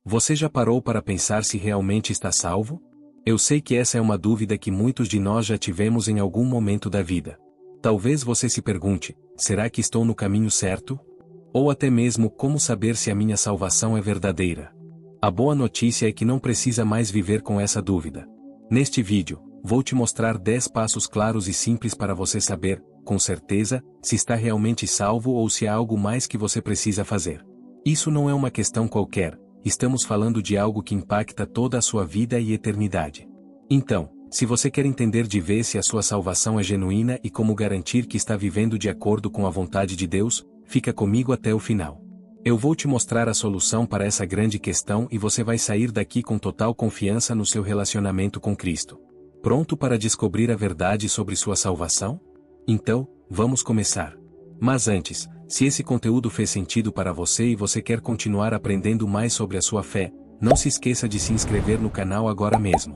Você já parou para pensar se realmente está salvo? Eu sei que essa é uma dúvida que muitos de nós já tivemos em algum momento da vida. Talvez você se pergunte: será que estou no caminho certo? Ou até mesmo, como saber se a minha salvação é verdadeira? A boa notícia é que não precisa mais viver com essa dúvida. Neste vídeo, vou te mostrar 10 passos claros e simples para você saber, com certeza, se está realmente salvo ou se há algo mais que você precisa fazer. Isso não é uma questão qualquer, estamos falando de algo que impacta toda a sua vida e eternidade. Então, se você quer entender de vez se a sua salvação é genuína e como garantir que está vivendo de acordo com a vontade de Deus, fica comigo até o final. Eu vou te mostrar a solução para essa grande questão e você vai sair daqui com total confiança no seu relacionamento com Cristo. Pronto para descobrir a verdade sobre sua salvação? Então, vamos começar. Mas antes, se esse conteúdo fez sentido para você e você quer continuar aprendendo mais sobre a sua fé, não se esqueça de se inscrever no canal agora mesmo.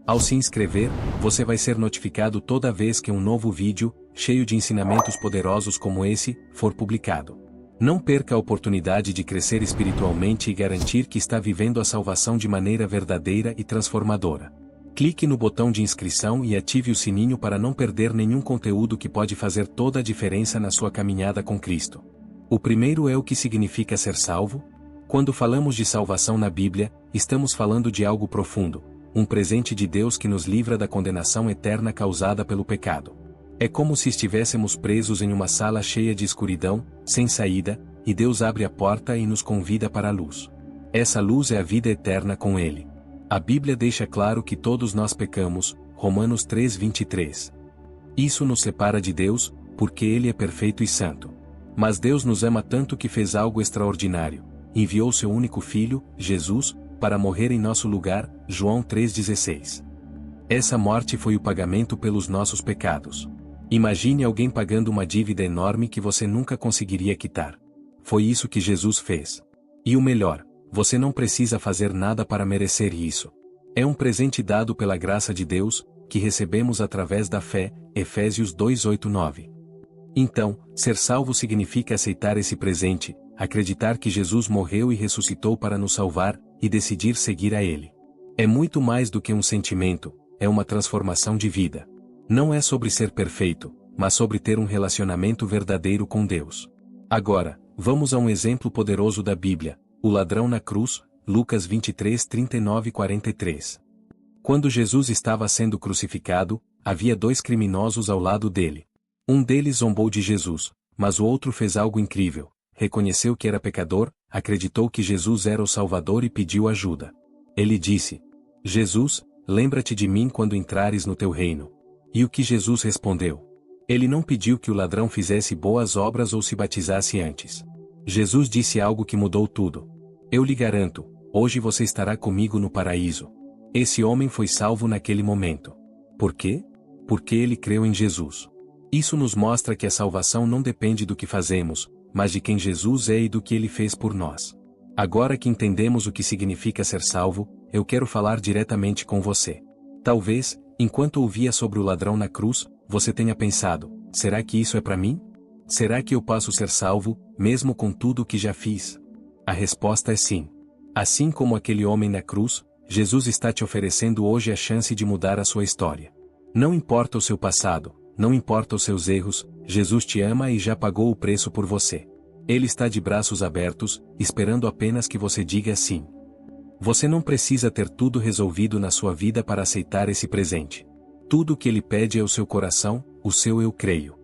Ao se inscrever, você vai ser notificado toda vez que um novo vídeo, cheio de ensinamentos poderosos como esse, for publicado. Não perca a oportunidade de crescer espiritualmente e garantir que está vivendo a salvação de maneira verdadeira e transformadora. Clique no botão de inscrição e ative o sininho para não perder nenhum conteúdo que pode fazer toda a diferença na sua caminhada com Cristo. O primeiro é o que significa ser salvo. Quando falamos de salvação na Bíblia, estamos falando de algo profundo, um presente de Deus que nos livra da condenação eterna causada pelo pecado. É como se estivéssemos presos em uma sala cheia de escuridão, sem saída, e Deus abre a porta e nos convida para a luz. Essa luz é a vida eterna com Ele. A Bíblia deixa claro que todos nós pecamos, Romanos 3:23. Isso nos separa de Deus, porque Ele é perfeito e santo. Mas Deus nos ama tanto que fez algo extraordinário. Enviou seu único Filho, Jesus, para morrer em nosso lugar, João 3:16. Essa morte foi o pagamento pelos nossos pecados. Imagine alguém pagando uma dívida enorme que você nunca conseguiria quitar. Foi isso que Jesus fez. E o melhor, você não precisa fazer nada para merecer isso. É um presente dado pela graça de Deus, que recebemos através da fé, Efésios 2:8-9. Então, ser salvo significa aceitar esse presente, acreditar que Jesus morreu e ressuscitou para nos salvar, e decidir seguir a Ele. É muito mais do que um sentimento, é uma transformação de vida. Não é sobre ser perfeito, mas sobre ter um relacionamento verdadeiro com Deus. Agora, vamos a um exemplo poderoso da Bíblia, o ladrão na cruz, Lucas 23:39-43. Quando Jesus estava sendo crucificado, havia 2 criminosos ao lado dele. Um deles zombou de Jesus, mas o outro fez algo incrível, reconheceu que era pecador, acreditou que Jesus era o Salvador e pediu ajuda. Ele disse: Jesus, lembra-te de mim quando entrares no teu reino. E o que Jesus respondeu? Ele não pediu que o ladrão fizesse boas obras ou se batizasse antes. Jesus disse algo que mudou tudo. Eu lhe garanto, hoje você estará comigo no paraíso. Esse homem foi salvo naquele momento. Por quê? Porque ele creu em Jesus. Isso nos mostra que a salvação não depende do que fazemos, mas de quem Jesus é e do que ele fez por nós. Agora que entendemos o que significa ser salvo, eu quero falar diretamente com você. Talvez, enquanto ouvia sobre o ladrão na cruz, você tenha pensado: será que isso é para mim? Será que eu posso ser salvo, mesmo com tudo o que já fiz? A resposta é sim. Assim como aquele homem na cruz, Jesus está te oferecendo hoje a chance de mudar a sua história. Não importa o seu passado, não importa os seus erros, Jesus te ama e já pagou o preço por você. Ele está de braços abertos, esperando apenas que você diga sim. Você não precisa ter tudo resolvido na sua vida para aceitar esse presente. Tudo o que ele pede é o seu coração, o seu eu creio.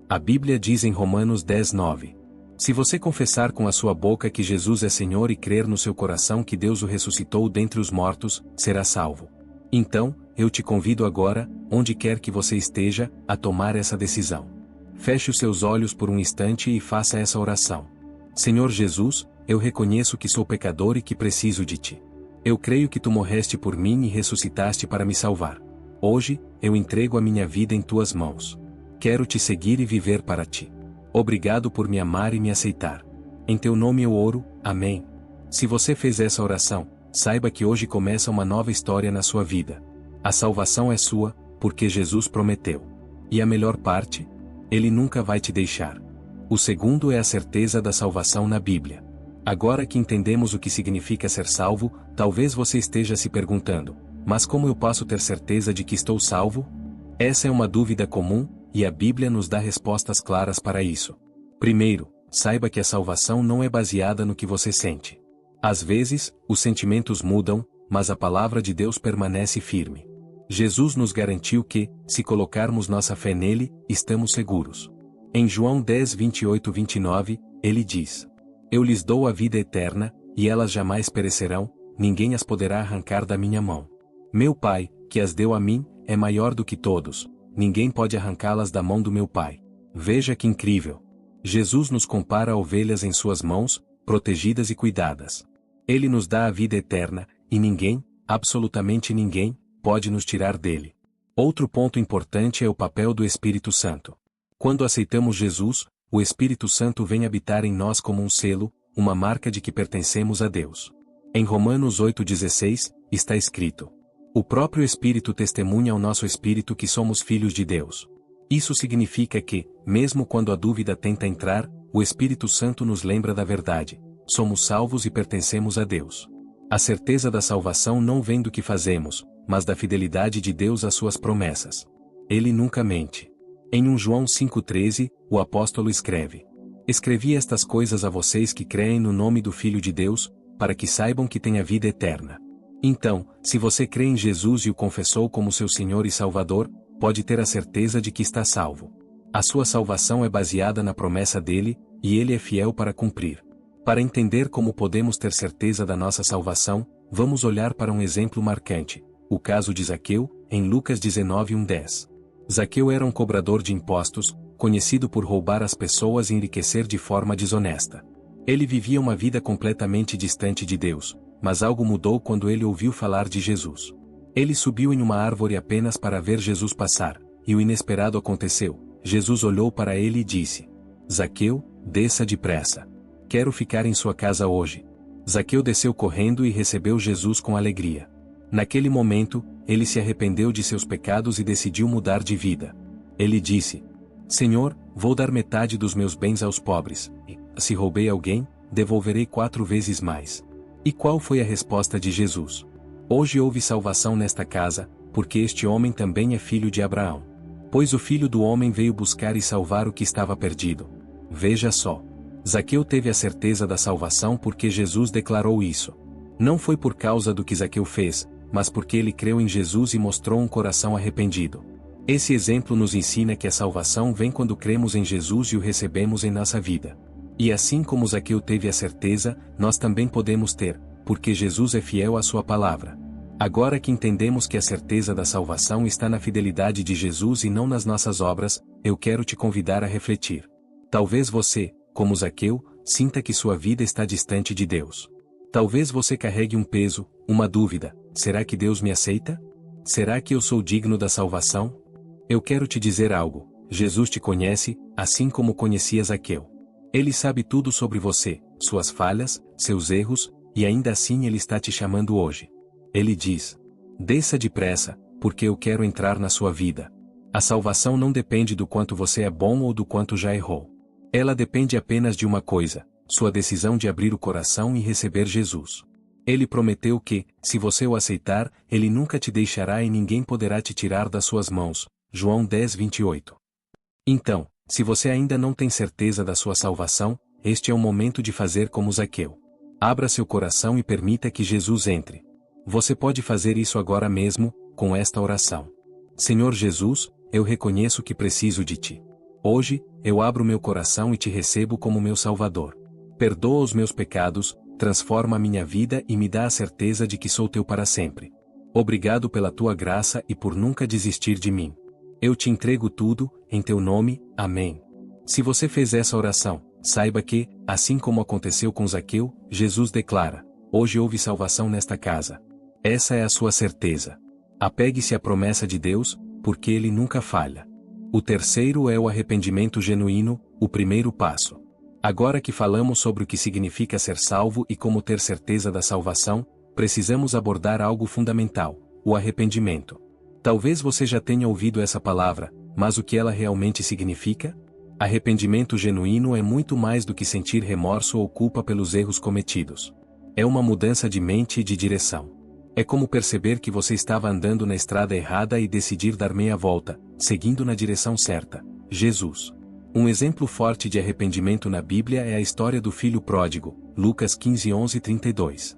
A Bíblia diz em Romanos 10:9. Se você confessar com a sua boca que Jesus é Senhor e crer no seu coração que Deus o ressuscitou dentre os mortos, será salvo. Então, eu te convido agora, onde quer que você esteja, a tomar essa decisão. Feche os seus olhos por um instante e faça essa oração. Senhor Jesus, eu reconheço que sou pecador e que preciso de Ti. Eu creio que Tu morreste por mim e ressuscitaste para me salvar. Hoje, eu entrego a minha vida em Tuas mãos. Quero Te seguir e viver para Ti. Obrigado por me amar e me aceitar. Em Teu nome eu oro, amém. Se você fez essa oração, saiba que hoje começa uma nova história na sua vida. A salvação é sua, porque Jesus prometeu. E a melhor parte? Ele nunca vai te deixar. O segundo é a certeza da salvação na Bíblia. Agora que entendemos o que significa ser salvo, talvez você esteja se perguntando: mas como eu posso ter certeza de que estou salvo? Essa é uma dúvida comum, e a Bíblia nos dá respostas claras para isso. Primeiro, saiba que a salvação não é baseada no que você sente. Às vezes, os sentimentos mudam, mas a palavra de Deus permanece firme. Jesus nos garantiu que, se colocarmos nossa fé nele, estamos seguros. Em João 10, 28-29, ele diz: Eu lhes dou a vida eterna, e elas jamais perecerão, ninguém as poderá arrancar da minha mão. Meu Pai, que as deu a mim, é maior do que todos, ninguém pode arrancá-las da mão do meu Pai. Veja que incrível! Jesus nos compara a ovelhas em suas mãos, protegidas e cuidadas. Ele nos dá a vida eterna, e ninguém, absolutamente ninguém, pode nos tirar dele. Outro ponto importante é o papel do Espírito Santo. Quando aceitamos Jesus, o Espírito Santo vem habitar em nós como um selo, uma marca de que pertencemos a Deus. Em Romanos 8,16, está escrito: O próprio Espírito testemunha ao nosso espírito que somos filhos de Deus. Isso significa que, mesmo quando a dúvida tenta entrar, o Espírito Santo nos lembra da verdade: somos salvos e pertencemos a Deus. A certeza da salvação não vem do que fazemos, mas da fidelidade de Deus às suas promessas. Ele nunca mente. Em 1 João 5,13, o apóstolo escreve: Escrevi estas coisas a vocês que creem no nome do Filho de Deus, para que saibam que têm a vida eterna. Então, se você crê em Jesus e o confessou como seu Senhor e Salvador, pode ter a certeza de que está salvo. A sua salvação é baseada na promessa dele, e ele é fiel para cumprir. Para entender como podemos ter certeza da nossa salvação, vamos olhar para um exemplo marcante: o caso de Zaqueu, em Lucas 19:10. Zaqueu era um cobrador de impostos, conhecido por roubar as pessoas e enriquecer de forma desonesta. Ele vivia uma vida completamente distante de Deus, mas algo mudou quando ele ouviu falar de Jesus. Ele subiu em uma árvore apenas para ver Jesus passar, e o inesperado aconteceu. Jesus olhou para ele e disse: Zaqueu, desça depressa. Quero ficar em sua casa hoje. Zaqueu desceu correndo e recebeu Jesus com alegria. Naquele momento, ele se arrependeu de seus pecados e decidiu mudar de vida. Ele disse: Senhor, vou dar metade dos meus bens aos pobres, e, se roubei alguém, devolverei 4 vezes mais. E qual foi a resposta de Jesus? Hoje houve salvação nesta casa, porque este homem também é filho de Abraão. Pois o Filho do Homem veio buscar e salvar o que estava perdido. Veja só. Zaqueu teve a certeza da salvação porque Jesus declarou isso. Não foi por causa do que Zaqueu fez, mas porque ele creu em Jesus e mostrou um coração arrependido. Esse exemplo nos ensina que a salvação vem quando cremos em Jesus e o recebemos em nossa vida. E assim como Zaqueu teve a certeza, nós também podemos ter, porque Jesus é fiel à sua palavra. Agora que entendemos que a certeza da salvação está na fidelidade de Jesus e não nas nossas obras, eu quero te convidar a refletir. Talvez você, como Zaqueu, sinta que sua vida está distante de Deus. Talvez você carregue um peso, uma dúvida: será que Deus me aceita? Será que eu sou digno da salvação? Eu quero te dizer algo: Jesus te conhece, assim como conhecia Zaqueu. Ele sabe tudo sobre você, suas falhas, seus erros, e ainda assim ele está te chamando hoje. Ele diz: desça depressa, porque eu quero entrar na sua vida. A salvação não depende do quanto você é bom ou do quanto já errou. Ela depende apenas de uma coisa: sua decisão de abrir o coração e receber Jesus. Ele prometeu que, se você o aceitar, ele nunca te deixará e ninguém poderá te tirar das suas mãos. João 10, 28. Então, se você ainda não tem certeza da sua salvação, este é o momento de fazer como Zaqueu. Abra seu coração e permita que Jesus entre. Você pode fazer isso agora mesmo, com esta oração: Senhor Jesus, eu reconheço que preciso de Ti. Hoje, eu abro meu coração e Te recebo como meu Salvador. Perdoa os meus pecados, transforma a minha vida e me dá a certeza de que sou Teu para sempre. Obrigado pela Tua graça e por nunca desistir de mim. Eu te entrego tudo, em Teu nome, amém. Se você fez essa oração, saiba que, assim como aconteceu com Zaqueu, Jesus declara: hoje houve salvação nesta casa. Essa é a sua certeza. Apegue-se à promessa de Deus, porque Ele nunca falha. O terceiro é o arrependimento genuíno, o primeiro passo. Agora que falamos sobre o que significa ser salvo e como ter certeza da salvação, precisamos abordar algo fundamental: o arrependimento. Talvez você já tenha ouvido essa palavra, mas o que ela realmente significa? Arrependimento genuíno é muito mais do que sentir remorso ou culpa pelos erros cometidos. É uma mudança de mente e de direção. É como perceber que você estava andando na estrada errada e decidir dar meia volta, seguindo na direção certa, Jesus. Um exemplo forte de arrependimento na Bíblia é a história do filho pródigo, Lucas 15:11-32.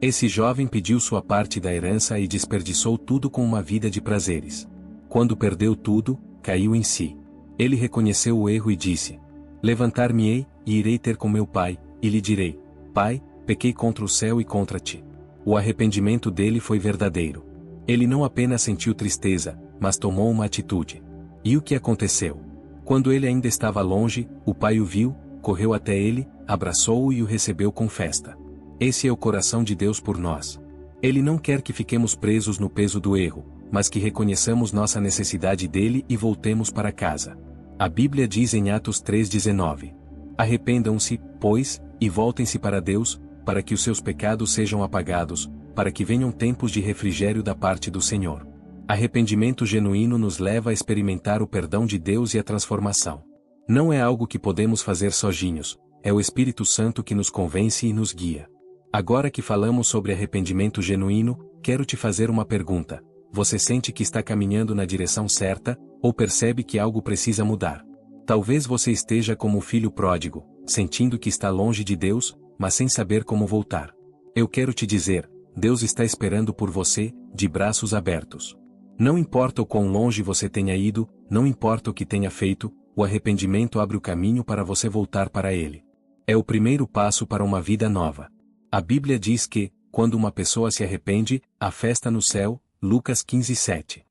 Esse jovem pediu sua parte da herança e desperdiçou tudo com uma vida de prazeres. Quando perdeu tudo, caiu em si. Ele reconheceu o erro e disse: Levantar-me-ei, e irei ter com meu pai, e lhe direi: Pai, pequei contra o céu e contra ti. O arrependimento dele foi verdadeiro. Ele não apenas sentiu tristeza, mas tomou uma atitude. E o que aconteceu? Quando ele ainda estava longe, o pai o viu, correu até ele, abraçou-o e o recebeu com festa. Esse é o coração de Deus por nós. Ele não quer que fiquemos presos no peso do erro, mas que reconheçamos nossa necessidade dele e voltemos para casa. A Bíblia diz em Atos 3:19: Arrependam-se, pois, e voltem-se para Deus, para que os seus pecados sejam apagados, para que venham tempos de refrigério da parte do Senhor. Arrependimento genuíno nos leva a experimentar o perdão de Deus e a transformação. Não é algo que podemos fazer sozinhos, é o Espírito Santo que nos convence e nos guia. Agora que falamos sobre arrependimento genuíno, quero te fazer uma pergunta. Você sente que está caminhando na direção certa, ou percebe que algo precisa mudar? Talvez você esteja como o filho pródigo, sentindo que está longe de Deus, mas sem saber como voltar. Eu quero te dizer, Deus está esperando por você, de braços abertos. Não importa o quão longe você tenha ido, não importa o que tenha feito, o arrependimento abre o caminho para você voltar para Ele. É o primeiro passo para uma vida nova. A Bíblia diz que, quando uma pessoa se arrepende, há festa no céu, Lucas 15:7.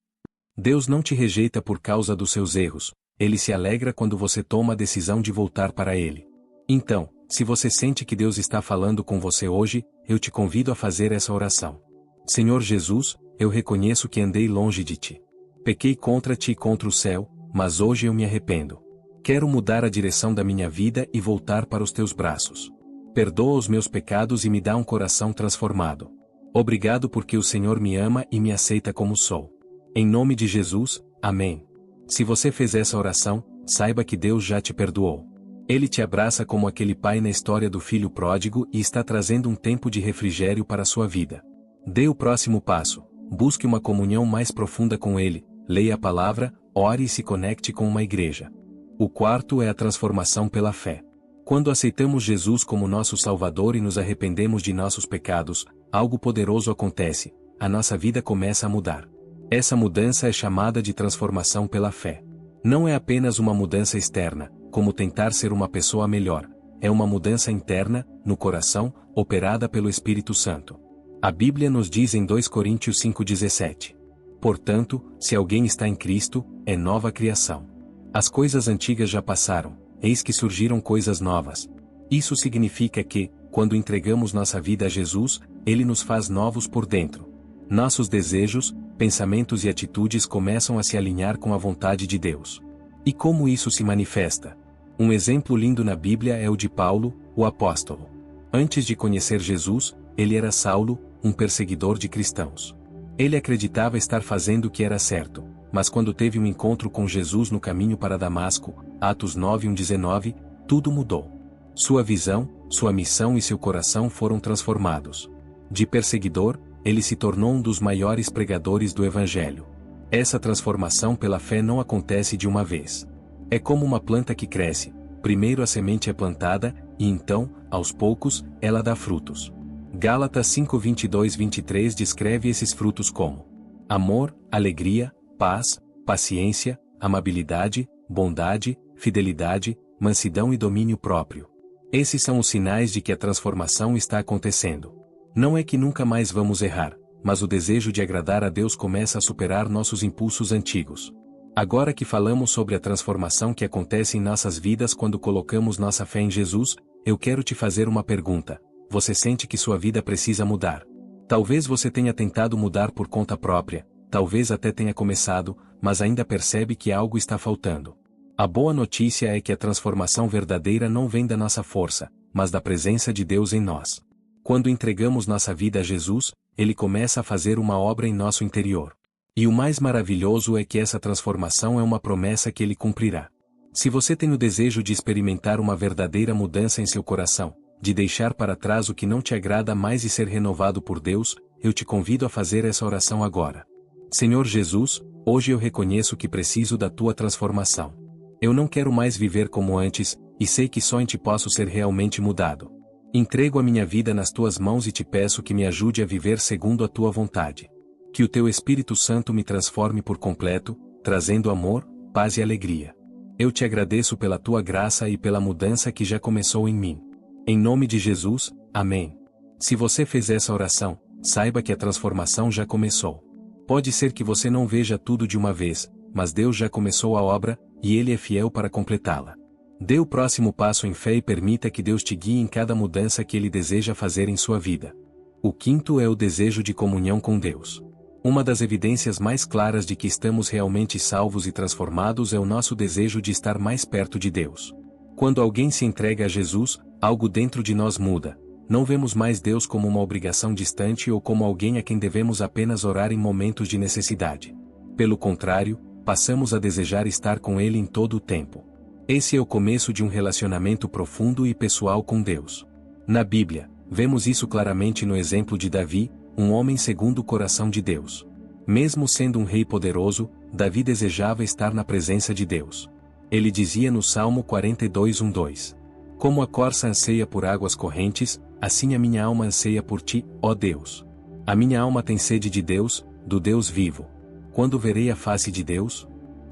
Deus não te rejeita por causa dos seus erros, Ele se alegra quando você toma a decisão de voltar para Ele. Então, se você sente que Deus está falando com você hoje, eu te convido a fazer essa oração. Senhor Jesus, eu reconheço que andei longe de ti. Pequei contra ti e contra o céu, mas hoje eu me arrependo. Quero mudar a direção da minha vida e voltar para os teus braços. Perdoa os meus pecados e me dá um coração transformado. Obrigado porque o Senhor me ama e me aceita como sou. Em nome de Jesus, amém. Se você fez essa oração, saiba que Deus já te perdoou. Ele te abraça como aquele pai na história do filho pródigo e está trazendo um tempo de refrigério para a sua vida. Dê o próximo passo, busque uma comunhão mais profunda com Ele, leia a palavra, ore e se conecte com uma igreja. O quarto é a transformação pela fé. Quando aceitamos Jesus como nosso Salvador e nos arrependemos de nossos pecados, algo poderoso acontece, a nossa vida começa a mudar. Essa mudança é chamada de transformação pela fé. Não é apenas uma mudança externa, como tentar ser uma pessoa melhor, é uma mudança interna, no coração, operada pelo Espírito Santo. A Bíblia nos diz em 2 Coríntios 5:17. Portanto, se alguém está em Cristo, é nova criação. As coisas antigas já passaram, eis que surgiram coisas novas. Isso significa que, quando entregamos nossa vida a Jesus, Ele nos faz novos por dentro. Nossos desejos, pensamentos e atitudes começam a se alinhar com a vontade de Deus. E como isso se manifesta? Um exemplo lindo na Bíblia é o de Paulo, o apóstolo. Antes de conhecer Jesus, ele era Saulo, um perseguidor de cristãos. Ele acreditava estar fazendo o que era certo, mas quando teve um encontro com Jesus no caminho para Damasco, Atos 9:19, tudo mudou. Sua visão, sua missão e seu coração foram transformados. De perseguidor, ele se tornou um dos maiores pregadores do Evangelho. Essa transformação pela fé não acontece de uma vez. É como uma planta que cresce, primeiro a semente é plantada, e então, aos poucos, ela dá frutos. Gálatas 5:22-23 descreve esses frutos como amor, alegria, paz, paciência, amabilidade, bondade, fidelidade, mansidão e domínio próprio. Esses são os sinais de que a transformação está acontecendo. Não é que nunca mais vamos errar, mas o desejo de agradar a Deus começa a superar nossos impulsos antigos. Agora que falamos sobre a transformação que acontece em nossas vidas quando colocamos nossa fé em Jesus, eu quero te fazer uma pergunta. Você sente que sua vida precisa mudar? Talvez você tenha tentado mudar por conta própria, talvez até tenha começado, mas ainda percebe que algo está faltando. A boa notícia é que a transformação verdadeira não vem da nossa força, mas da presença de Deus em nós. Quando entregamos nossa vida a Jesus, Ele começa a fazer uma obra em nosso interior. E o mais maravilhoso é que essa transformação é uma promessa que Ele cumprirá. Se você tem o desejo de experimentar uma verdadeira mudança em seu coração, de deixar para trás o que não te agrada mais e ser renovado por Deus, eu te convido a fazer essa oração agora. Senhor Jesus, hoje eu reconheço que preciso da tua transformação. Eu não quero mais viver como antes, e sei que só em ti posso ser realmente mudado. Entrego a minha vida nas tuas mãos e te peço que me ajude a viver segundo a tua vontade. Que o teu Espírito Santo me transforme por completo, trazendo amor, paz e alegria. Eu te agradeço pela tua graça e pela mudança que já começou em mim. Em nome de Jesus, amém. Se você fez essa oração, saiba que a transformação já começou. Pode ser que você não veja tudo de uma vez, mas Deus já começou a obra, e Ele é fiel para completá-la. Dê o próximo passo em fé e permita que Deus te guie em cada mudança que Ele deseja fazer em sua vida. O quinto é o desejo de comunhão com Deus. Uma das evidências mais claras de que estamos realmente salvos e transformados é o nosso desejo de estar mais perto de Deus. Quando alguém se entrega a Jesus, algo dentro de nós muda. Não vemos mais Deus como uma obrigação distante ou como alguém a quem devemos apenas orar em momentos de necessidade. Pelo contrário, passamos a desejar estar com Ele em todo o tempo. Esse é o começo de um relacionamento profundo e pessoal com Deus. Na Bíblia, vemos isso claramente no exemplo de Davi, um homem segundo o coração de Deus. Mesmo sendo um rei poderoso, Davi desejava estar na presença de Deus. Ele dizia no Salmo 42:1-2: Como a corça anseia por águas correntes, assim a minha alma anseia por ti, ó Deus. A minha alma tem sede de Deus, do Deus vivo. Quando verei a face de Deus?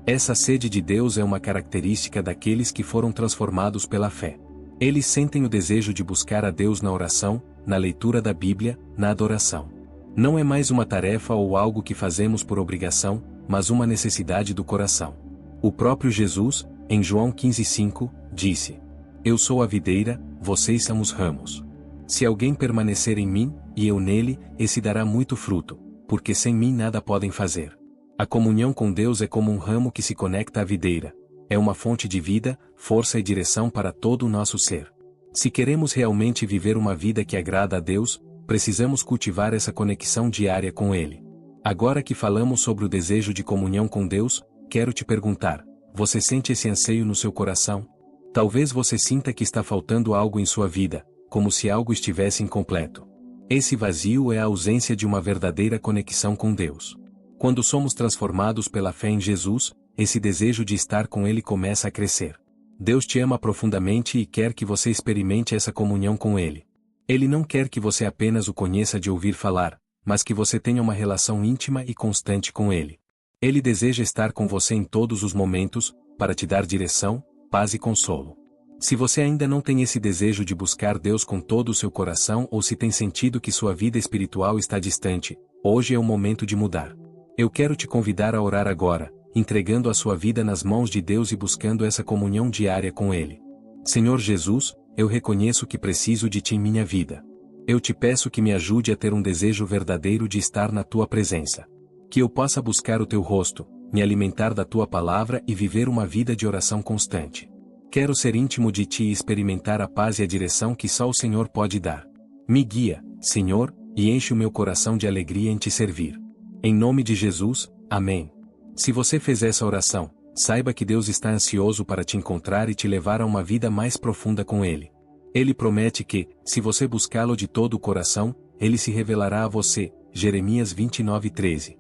Essa sede de Deus é uma característica daqueles que foram transformados pela fé. Eles sentem o desejo de buscar a Deus na oração, na leitura da Bíblia, na adoração. Não é mais uma tarefa ou algo que fazemos por obrigação, mas uma necessidade do coração. O próprio Jesus, em João 15:5, disse: Eu sou a videira, vocês são os ramos. Se alguém permanecer em mim, e eu nele, esse dará muito fruto, porque sem mim nada podem fazer. A comunhão com Deus é como um ramo que se conecta à videira. É uma fonte de vida, força e direção para todo o nosso ser. Se queremos realmente viver uma vida que agrada a Deus, precisamos cultivar essa conexão diária com Ele. Agora que falamos sobre o desejo de comunhão com Deus, quero te perguntar: você sente esse anseio no seu coração? Talvez você sinta que está faltando algo em sua vida, como se algo estivesse incompleto. Esse vazio é a ausência de uma verdadeira conexão com Deus. Quando somos transformados pela fé em Jesus, esse desejo de estar com Ele começa a crescer. Deus te ama profundamente e quer que você experimente essa comunhão com Ele. Ele não quer que você apenas o conheça de ouvir falar, mas que você tenha uma relação íntima e constante com Ele. Ele deseja estar com você em todos os momentos, para te dar direção, paz e consolo. Se você ainda não tem esse desejo de buscar Deus com todo o seu coração ou se tem sentido que sua vida espiritual está distante, hoje é o momento de mudar. Eu quero te convidar a orar agora, entregando a sua vida nas mãos de Deus e buscando essa comunhão diária com Ele. Senhor Jesus, eu reconheço que preciso de Ti em minha vida. Eu te peço que me ajude a ter um desejo verdadeiro de estar na Tua presença. Que eu possa buscar o Teu rosto, me alimentar da Tua palavra e viver uma vida de oração constante. Quero ser íntimo de Ti e experimentar a paz e a direção que só o Senhor pode dar. Me guia, Senhor, e enche o meu coração de alegria em Te servir. Em nome de Jesus, amém. Se você fez essa oração, saiba que Deus está ansioso para te encontrar e te levar a uma vida mais profunda com Ele. Ele promete que, se você buscá-lo de todo o coração, Ele se revelará a você. Jeremias 29:13.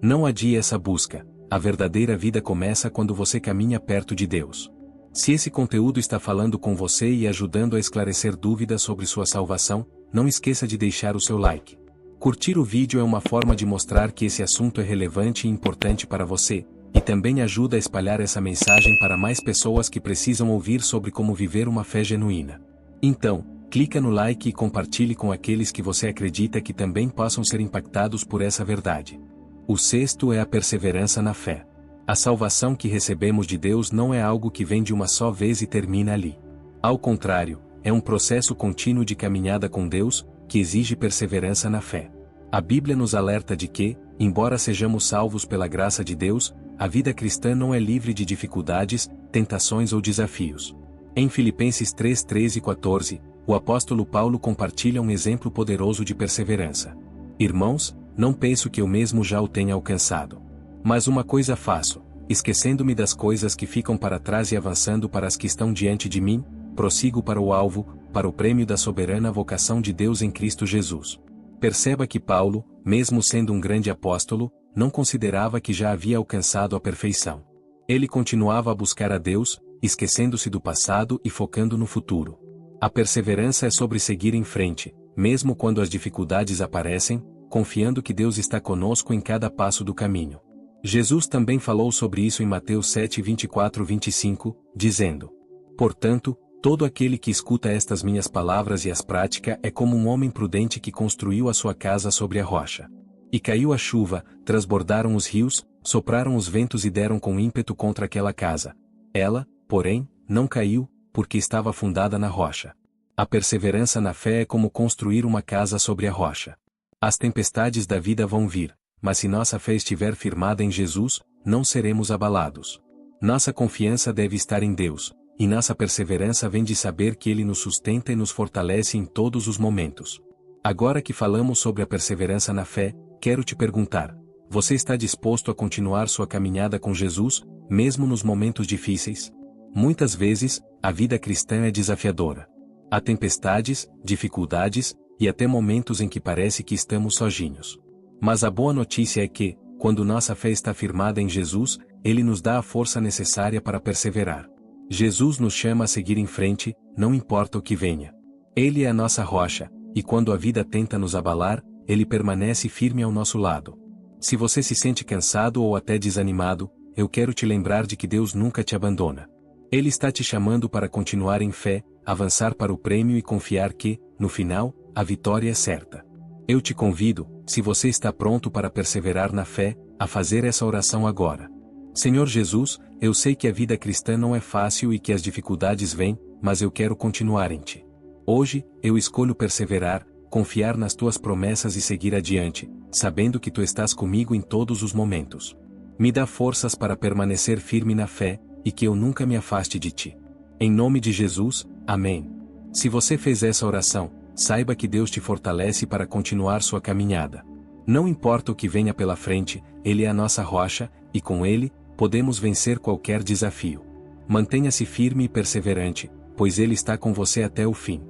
Não adie essa busca. A verdadeira vida começa quando você caminha perto de Deus. Se esse conteúdo está falando com você e ajudando a esclarecer dúvidas sobre sua salvação, não esqueça de deixar o seu like. Curtir o vídeo é uma forma de mostrar que esse assunto é relevante e importante para você, e também ajuda a espalhar essa mensagem para mais pessoas que precisam ouvir sobre como viver uma fé genuína. Então, clica no like e compartilhe com aqueles que você acredita que também possam ser impactados por essa verdade. O sexto é a perseverança na fé. A salvação que recebemos de Deus não é algo que vem de uma só vez e termina ali. Ao contrário, é um processo contínuo de caminhada com Deus, que exige perseverança na fé. A Bíblia nos alerta de que, embora sejamos salvos pela graça de Deus, a vida cristã não é livre de dificuldades, tentações ou desafios. Em Filipenses 3:13-14, o apóstolo Paulo compartilha um exemplo poderoso de perseverança. Irmãos, não penso que eu mesmo já o tenha alcançado. Mas uma coisa faço, Esquecendo-me das coisas que ficam para trás e avançando para as que estão diante de mim, prossigo para o alvo, para o prêmio da soberana vocação de Deus em Cristo Jesus. Perceba que Paulo, mesmo sendo um grande apóstolo, não considerava que já havia alcançado a perfeição. Ele continuava a buscar a Deus, esquecendo-se do passado e focando no futuro. A perseverança é sobre seguir em frente, mesmo quando as dificuldades aparecem, confiando que Deus está conosco em cada passo do caminho. Jesus também falou sobre isso em Mateus 7, 24-25, dizendo: Portanto, todo aquele que escuta estas minhas palavras e as pratica é como um homem prudente que construiu a sua casa sobre a rocha. E caiu a chuva, transbordaram os rios, sopraram os ventos e deram com ímpeto contra aquela casa. Ela, porém, não caiu, porque estava fundada na rocha. A perseverança na fé é como construir uma casa sobre a rocha. As tempestades da vida vão vir, mas se nossa fé estiver firmada em Jesus, não seremos abalados. Nossa confiança deve estar em Deus, e nossa perseverança vem de saber que Ele nos sustenta e nos fortalece em todos os momentos. Agora que falamos sobre a perseverança na fé, quero te perguntar: você está disposto a continuar sua caminhada com Jesus, mesmo nos momentos difíceis? Muitas vezes, a vida cristã é desafiadora. Há tempestades, dificuldades, e até momentos em que parece que estamos sozinhos. Mas a boa notícia é que, quando nossa fé está firmada em Jesus, Ele nos dá a força necessária para perseverar. Jesus nos chama a seguir em frente, não importa o que venha. Ele é a nossa rocha, e quando a vida tenta nos abalar, Ele permanece firme ao nosso lado. Se você se sente cansado ou até desanimado, eu quero te lembrar de que Deus nunca te abandona. Ele está te chamando para continuar em fé, avançar para o prêmio e confiar que, no final, a vitória é certa. Eu te convido, se você está pronto para perseverar na fé, a fazer essa oração agora. Senhor Jesus, eu sei que a vida cristã não é fácil e que as dificuldades vêm, mas eu quero continuar em Ti. Hoje, eu escolho perseverar, confiar nas Tuas promessas e seguir adiante, sabendo que Tu estás comigo em todos os momentos. Me dá forças para permanecer firme na fé, e que eu nunca me afaste de Ti. Em nome de Jesus, amém. Se você fez essa oração, saiba que Deus te fortalece para continuar sua caminhada. Não importa o que venha pela frente, Ele é a nossa rocha, e com Ele, podemos vencer qualquer desafio. Mantenha-se firme e perseverante, pois Ele está com você até o fim.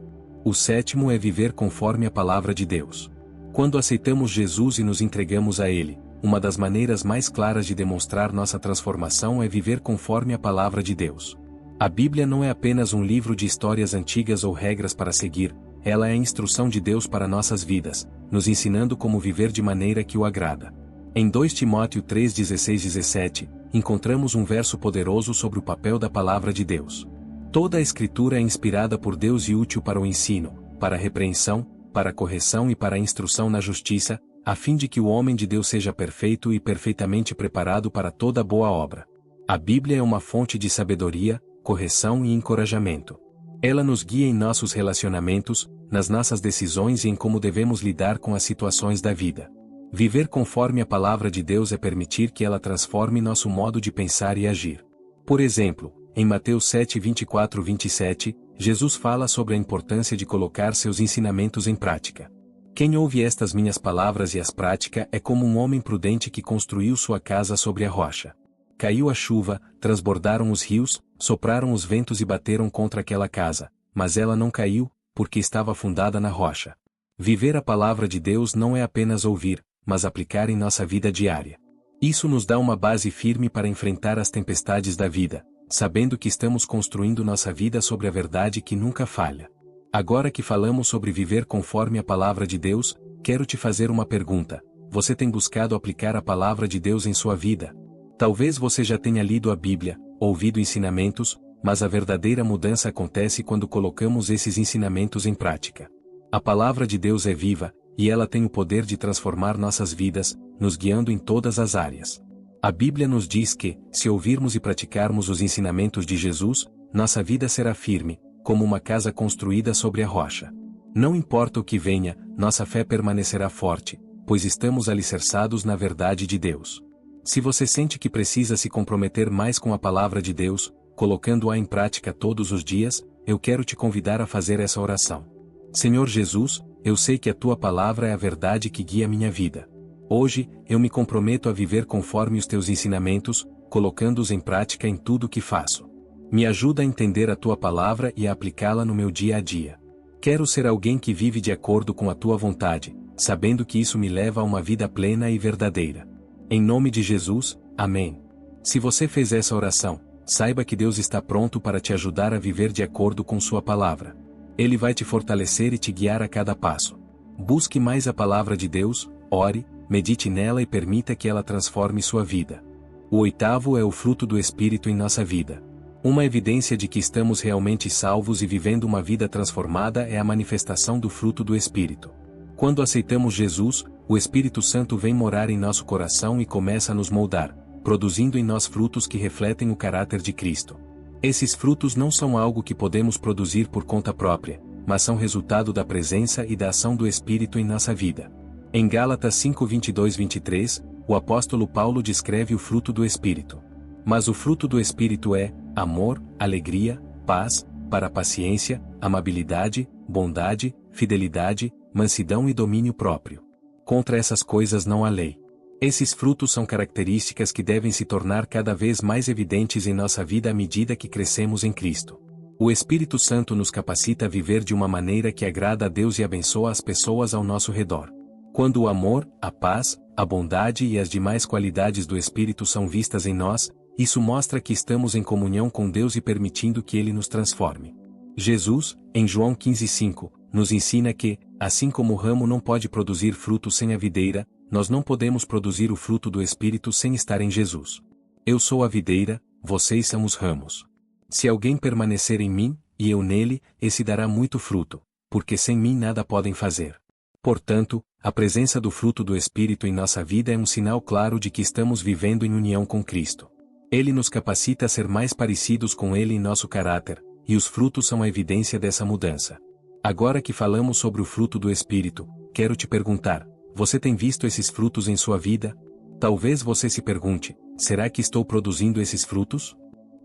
O sétimo é viver conforme a palavra de Deus. Quando aceitamos Jesus e nos entregamos a Ele, uma das maneiras mais claras de demonstrar nossa transformação é viver conforme a palavra de Deus. A Bíblia não é apenas um livro de histórias antigas ou regras para seguir, ela é a instrução de Deus para nossas vidas, nos ensinando como viver de maneira que o agrada. Em 2 Timóteo 3:16-17, encontramos um verso poderoso sobre o papel da palavra de Deus. Toda a Escritura é inspirada por Deus e útil para o ensino, para a repreensão, para a correção e para a instrução na justiça, a fim de que o homem de Deus seja perfeito e perfeitamente preparado para toda boa obra. A Bíblia é uma fonte de sabedoria, correção e encorajamento. Ela nos guia em nossos relacionamentos, nas nossas decisões e em como devemos lidar com as situações da vida. Viver conforme a palavra de Deus é permitir que ela transforme nosso modo de pensar e agir. Por exemplo, em Mateus 7:24-27, Jesus fala sobre a importância de colocar seus ensinamentos em prática. Quem ouve estas minhas palavras e as pratica é como um homem prudente que construiu sua casa sobre a rocha. Caiu a chuva, transbordaram os rios, sopraram os ventos e bateram contra aquela casa, mas ela não caiu, porque estava fundada na rocha. Viver a palavra de Deus não é apenas ouvir, mas aplicar em nossa vida diária. Isso nos dá uma base firme para enfrentar as tempestades da vida, sabendo que estamos construindo nossa vida sobre a verdade que nunca falha. Agora que falamos sobre viver conforme a palavra de Deus, quero te fazer uma pergunta: você tem buscado aplicar a palavra de Deus em sua vida? Talvez você já tenha lido a Bíblia, ouvido ensinamentos, mas a verdadeira mudança acontece quando colocamos esses ensinamentos em prática. A palavra de Deus é viva, e ela tem o poder de transformar nossas vidas, nos guiando em todas as áreas. A Bíblia nos diz que, se ouvirmos e praticarmos os ensinamentos de Jesus, nossa vida será firme, como uma casa construída sobre a rocha. Não importa o que venha, nossa fé permanecerá forte, pois estamos alicerçados na verdade de Deus. Se você sente que precisa se comprometer mais com a palavra de Deus, colocando-a em prática todos os dias, eu quero te convidar a fazer essa oração. Senhor Jesus, eu sei que a Tua palavra é a verdade que guia minha vida. Hoje, eu me comprometo a viver conforme os Teus ensinamentos, colocando-os em prática em tudo o que faço. Me ajuda a entender a tua palavra e a aplicá-la no meu dia a dia. Quero ser alguém que vive de acordo com a tua vontade, sabendo que isso me leva a uma vida plena e verdadeira. Em nome de Jesus, amém. Se você fez essa oração, saiba que Deus está pronto para te ajudar a viver de acordo com sua palavra. Ele vai te fortalecer e te guiar a cada passo. Busque mais a palavra de Deus, ore, medite nela e permita que ela transforme sua vida. O oitavo é o fruto do Espírito em nossa vida. Uma evidência de que estamos realmente salvos e vivendo uma vida transformada é a manifestação do fruto do Espírito. Quando aceitamos Jesus, o Espírito Santo vem morar em nosso coração e começa a nos moldar, produzindo em nós frutos que refletem o caráter de Cristo. Esses frutos não são algo que podemos produzir por conta própria, mas são resultado da presença e da ação do Espírito em nossa vida. Em Gálatas 5:22-23, o apóstolo Paulo descreve o fruto do Espírito. Mas o fruto do Espírito é amor, alegria, paz, paciência, amabilidade, bondade, fidelidade, mansidão e domínio próprio. Contra essas coisas não há lei. Esses frutos são características que devem se tornar cada vez mais evidentes em nossa vida à medida que crescemos em Cristo. O Espírito Santo nos capacita a viver de uma maneira que agrada a Deus e abençoa as pessoas ao nosso redor. Quando o amor, a paz, a bondade e as demais qualidades do Espírito são vistas em nós, isso mostra que estamos em comunhão com Deus e permitindo que Ele nos transforme. Jesus, em João 15:5, nos ensina que, assim como o ramo não pode produzir fruto sem a videira, nós não podemos produzir o fruto do Espírito sem estar em Jesus. Eu sou a videira, vocês são os ramos. Se alguém permanecer em mim, e eu nele, esse dará muito fruto, porque sem mim nada podem fazer. Portanto, a presença do fruto do Espírito em nossa vida é um sinal claro de que estamos vivendo em união com Cristo. Ele nos capacita a ser mais parecidos com Ele em nosso caráter, e os frutos são a evidência dessa mudança. Agora que falamos sobre o fruto do Espírito, quero te perguntar: você tem visto esses frutos em sua vida? Talvez você se pergunte: será que estou produzindo esses frutos?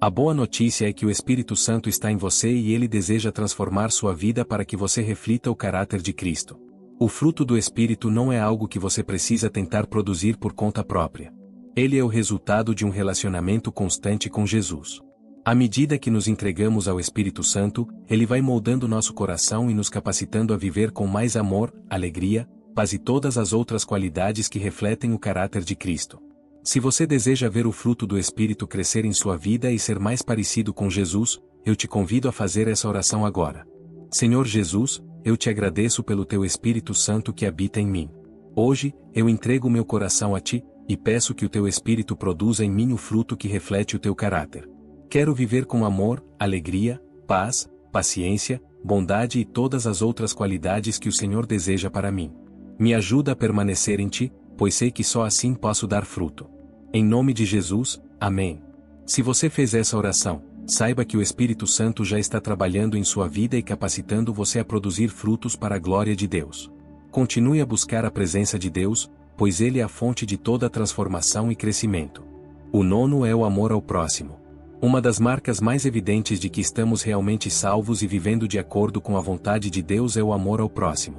A boa notícia é que o Espírito Santo está em você e ele deseja transformar sua vida para que você reflita o caráter de Cristo. O fruto do Espírito não é algo que você precisa tentar produzir por conta própria. Ele é o resultado de um relacionamento constante com Jesus. À medida que nos entregamos ao Espírito Santo, ele vai moldando nosso coração e nos capacitando a viver com mais amor, alegria, paz e todas as outras qualidades que refletem o caráter de Cristo. Se você deseja ver o fruto do Espírito crescer em sua vida e ser mais parecido com Jesus, eu te convido a fazer essa oração agora. Senhor Jesus, eu te agradeço pelo teu Espírito Santo que habita em mim. Hoje, eu entrego meu coração a ti, e peço que o teu Espírito produza em mim o fruto que reflete o teu caráter. Quero viver com amor, alegria, paz, paciência, bondade e todas as outras qualidades que o Senhor deseja para mim. Me ajuda a permanecer em ti, pois sei que só assim posso dar fruto. Em nome de Jesus, amém. Se você fez essa oração, saiba que o Espírito Santo já está trabalhando em sua vida e capacitando você a produzir frutos para a glória de Deus. Continue a buscar a presença de Deus, pois Ele é a fonte de toda transformação e crescimento. O nono é o amor ao próximo. Uma das marcas mais evidentes de que estamos realmente salvos e vivendo de acordo com a vontade de Deus é o amor ao próximo.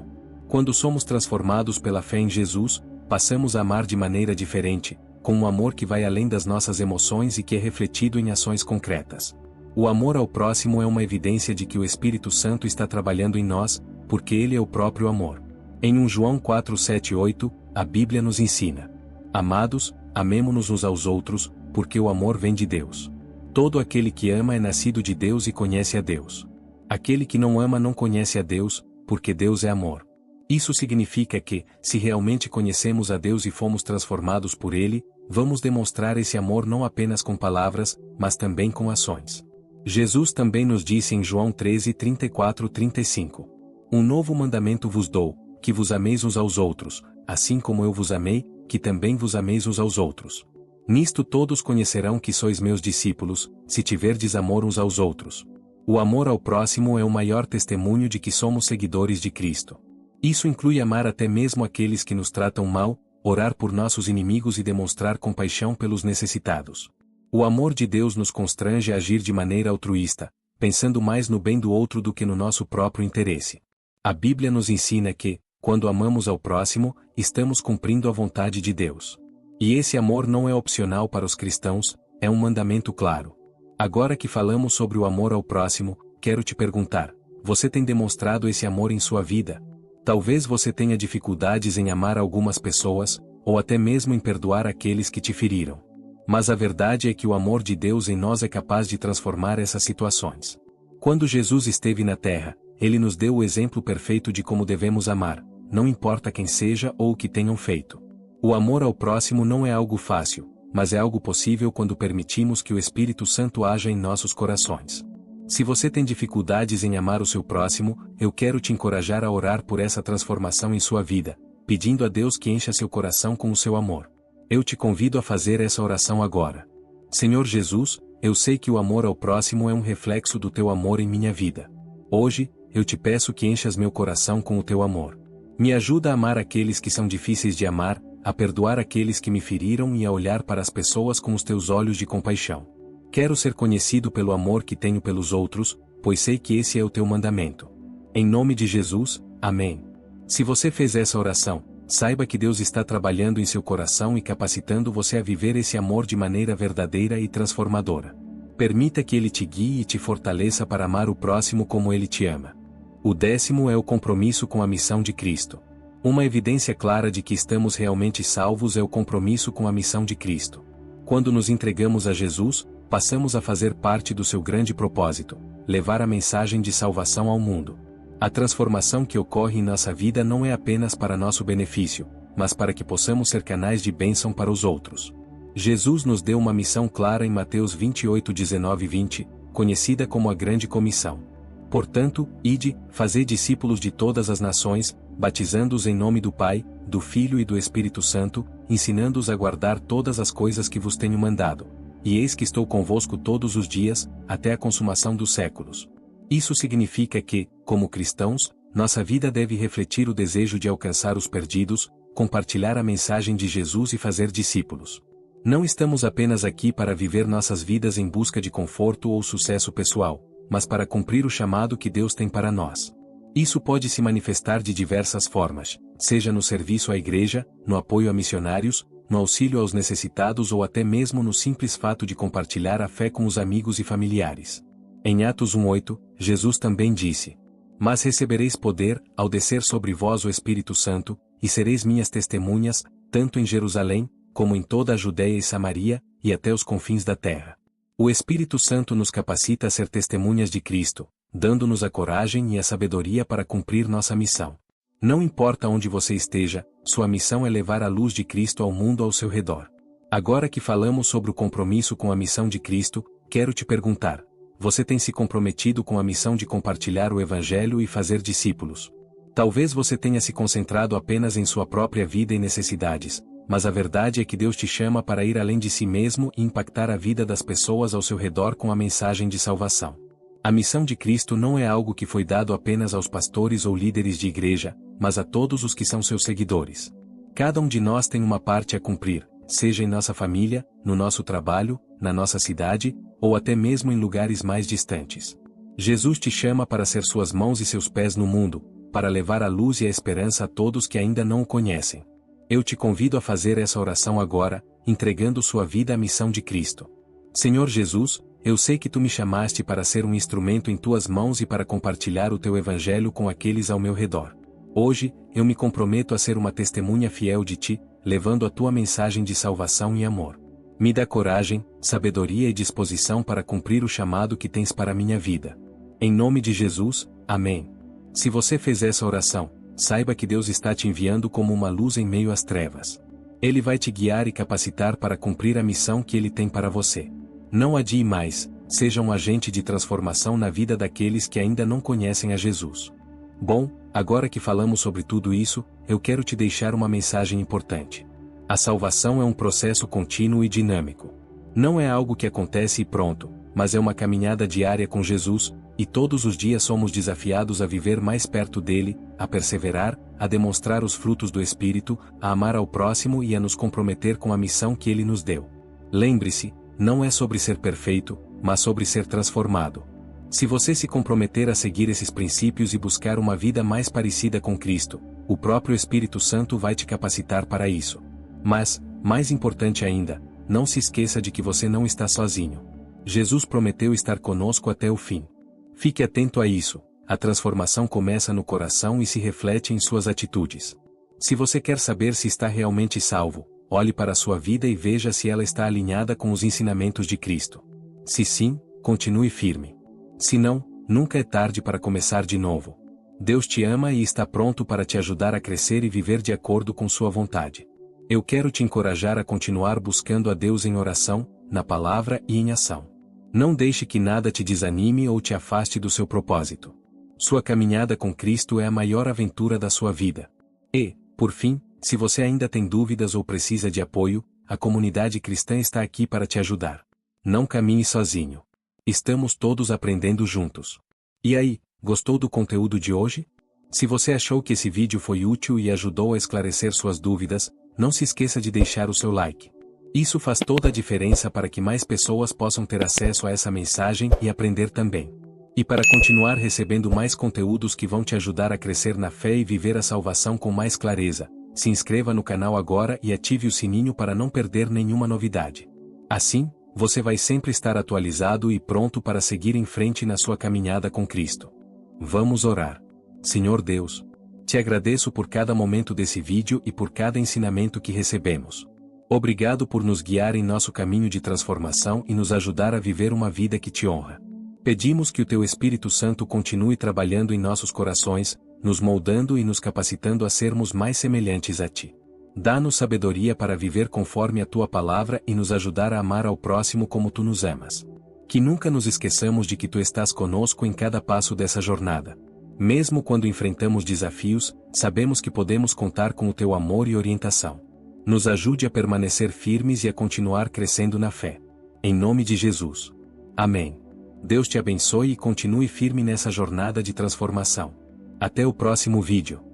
Quando somos transformados pela fé em Jesus, passamos a amar de maneira diferente, com um amor que vai além das nossas emoções e que é refletido em ações concretas. O amor ao próximo é uma evidência de que o Espírito Santo está trabalhando em nós, porque Ele é o próprio amor. Em 1 João 4:7-8, a Bíblia nos ensina: Amados, amemo-nos uns aos outros, porque o amor vem de Deus. Todo aquele que ama é nascido de Deus e conhece a Deus. Aquele que não ama não conhece a Deus, porque Deus é amor. Isso significa que, se realmente conhecemos a Deus e fomos transformados por Ele, vamos demonstrar esse amor não apenas com palavras, mas também com ações. Jesus também nos disse em João 13:34-35: Um novo mandamento vos dou, que vos ameis uns aos outros, assim como eu vos amei, que também vos ameis uns aos outros. Nisto todos conhecerão que sois meus discípulos, se tiverdes amor uns aos outros. O amor ao próximo é o maior testemunho de que somos seguidores de Cristo. Isso inclui amar até mesmo aqueles que nos tratam mal, orar por nossos inimigos e demonstrar compaixão pelos necessitados. O amor de Deus nos constrange a agir de maneira altruísta, pensando mais no bem do outro do que no nosso próprio interesse. A Bíblia nos ensina que, quando amamos ao próximo, estamos cumprindo a vontade de Deus. E esse amor não é opcional para os cristãos, É um mandamento claro. Agora que falamos sobre o amor ao próximo, quero te perguntar: você tem demonstrado esse amor em sua vida? Talvez você tenha dificuldades em amar algumas pessoas, ou até mesmo em perdoar aqueles que te feriram. Mas a verdade é que o amor de Deus em nós é capaz de transformar essas situações. Quando Jesus esteve na terra, ele nos deu o exemplo perfeito de como devemos amar, não importa quem seja ou o que tenham feito. O amor ao próximo não é algo fácil, mas é algo possível quando permitimos que o Espírito Santo haja em nossos corações. Se você tem dificuldades em amar o seu próximo, eu quero te encorajar a orar por essa transformação em sua vida, pedindo a Deus que encha seu coração com o seu amor. Eu te convido a fazer essa oração agora. Senhor Jesus, eu sei que o amor ao próximo é um reflexo do teu amor em minha vida. Hoje, eu te peço que enchas meu coração com o teu amor. Me ajuda a amar aqueles que são difíceis de amar, a perdoar aqueles que me feriram e a olhar para as pessoas com os teus olhos de compaixão. Quero ser conhecido pelo amor que tenho pelos outros, pois sei que esse é o teu mandamento. Em nome de Jesus, amém. Se você fez essa oração, saiba que Deus está trabalhando em seu coração e capacitando você a viver esse amor de maneira verdadeira e transformadora. Permita que Ele te guie e te fortaleça para amar o próximo como Ele te ama. O 10º é o compromisso com a missão de Cristo. Uma evidência clara de que estamos realmente salvos é o compromisso com a missão de Cristo. Quando nos entregamos a Jesus, passamos a fazer parte do seu grande propósito: levar a mensagem de salvação ao mundo. A transformação que ocorre em nossa vida não é apenas para nosso benefício, mas para que possamos ser canais de bênção para os outros. Jesus nos deu uma missão clara em Mateus 28:19-20, conhecida como a Grande Comissão. Portanto, ide, fazei discípulos de todas as nações, batizando-os em nome do Pai, do Filho e do Espírito Santo, ensinando-os a guardar todas as coisas que vos tenho mandado. E eis que estou convosco todos os dias, até a consumação dos séculos. Isso significa que, como cristãos, nossa vida deve refletir o desejo de alcançar os perdidos, compartilhar a mensagem de Jesus e fazer discípulos. Não estamos apenas aqui para viver nossas vidas em busca de conforto ou sucesso pessoal, mas para cumprir o chamado que Deus tem para nós. Isso pode se manifestar de diversas formas, seja no serviço à igreja, no apoio a missionários, no auxílio aos necessitados ou até mesmo no simples fato de compartilhar a fé com os amigos e familiares. Em Atos 1:8, Jesus também disse: Mas recebereis poder, ao descer sobre vós o Espírito Santo, e sereis minhas testemunhas, tanto em Jerusalém, como em toda a Judéia e Samaria, e até os confins da terra. O Espírito Santo nos capacita a ser testemunhas de Cristo, dando-nos a coragem e a sabedoria para cumprir nossa missão. Não importa onde você esteja, sua missão é levar a luz de Cristo ao mundo ao seu redor. Agora que falamos sobre o compromisso com a missão de Cristo, quero te perguntar: você tem se comprometido com a missão de compartilhar o Evangelho e fazer discípulos? Talvez você tenha se concentrado apenas em sua própria vida e necessidades, mas a verdade é que Deus te chama para ir além de si mesmo e impactar a vida das pessoas ao seu redor com a mensagem de salvação. A missão de Cristo não é algo que foi dado apenas aos pastores ou líderes de igreja, mas a todos os que são seus seguidores. Cada um de nós tem uma parte a cumprir, seja em nossa família, no nosso trabalho, na nossa cidade, ou até mesmo em lugares mais distantes. Jesus te chama para ser suas mãos e seus pés no mundo, para levar a luz e a esperança a todos que ainda não o conhecem. Eu te convido a fazer essa oração agora, entregando sua vida à missão de Cristo. Senhor Jesus, eu sei que tu me chamaste para ser um instrumento em tuas mãos e para compartilhar o teu evangelho com aqueles ao meu redor. Hoje, eu me comprometo a ser uma testemunha fiel de ti, levando a tua mensagem de salvação e amor. Me dá coragem, sabedoria e disposição para cumprir o chamado que tens para a minha vida. Em nome de Jesus, amém. Se você fez essa oração, saiba que Deus está te enviando como uma luz em meio às trevas. Ele vai te guiar e capacitar para cumprir a missão que Ele tem para você. Não adie mais, seja um agente de transformação na vida daqueles que ainda não conhecem a Jesus. Bom, agora que falamos sobre tudo isso, eu quero te deixar uma mensagem importante. A salvação é um processo contínuo e dinâmico. Não é algo que acontece e pronto, mas é uma caminhada diária com Jesus, e todos os dias somos desafiados a viver mais perto dele, a perseverar, a demonstrar os frutos do Espírito, a amar ao próximo e a nos comprometer com a missão que ele nos deu. Lembre-se, não é sobre ser perfeito, mas sobre ser transformado. Se você se comprometer a seguir esses princípios e buscar uma vida mais parecida com Cristo, o próprio Espírito Santo vai te capacitar para isso. Mas, mais importante ainda, não se esqueça de que você não está sozinho. Jesus prometeu estar conosco até o fim. Fique atento a isso. A transformação começa no coração e se reflete em suas atitudes. Se você quer saber se está realmente salvo, olhe para a sua vida e veja se ela está alinhada com os ensinamentos de Cristo. Se sim, continue firme. Se não, nunca é tarde para começar de novo. Deus te ama e está pronto para te ajudar a crescer e viver de acordo com sua vontade. Eu quero te encorajar a continuar buscando a Deus em oração, na palavra e em ação. Não deixe que nada te desanime ou te afaste do seu propósito. Sua caminhada com Cristo é a maior aventura da sua vida. E, por fim, se você ainda tem dúvidas ou precisa de apoio, a comunidade cristã está aqui para te ajudar. Não caminhe sozinho. Estamos todos aprendendo juntos. E aí, gostou do conteúdo de hoje? Se você achou que esse vídeo foi útil e ajudou a esclarecer suas dúvidas, não se esqueça de deixar o seu like. Isso faz toda a diferença para que mais pessoas possam ter acesso a essa mensagem e aprender também. E para continuar recebendo mais conteúdos que vão te ajudar a crescer na fé e viver a salvação com mais clareza, se inscreva no canal agora e ative o sininho para não perder nenhuma novidade. Assim, você vai sempre estar atualizado e pronto para seguir em frente na sua caminhada com Cristo. Vamos orar. Senhor Deus, te agradeço por cada momento desse vídeo e por cada ensinamento que recebemos. Obrigado por nos guiar em nosso caminho de transformação e nos ajudar a viver uma vida que te honra. Pedimos que o Teu Espírito Santo continue trabalhando em nossos corações, nos moldando e nos capacitando a sermos mais semelhantes a Ti. Dá-nos sabedoria para viver conforme a Tua palavra e nos ajudar a amar ao próximo como Tu nos amas. Que nunca nos esqueçamos de que Tu estás conosco em cada passo dessa jornada. Mesmo quando enfrentamos desafios, sabemos que podemos contar com o Teu amor e orientação. Nos ajude a permanecer firmes e a continuar crescendo na fé. Em nome de Jesus. Amém. Deus te abençoe e continue firme nessa jornada de transformação. Até o próximo vídeo.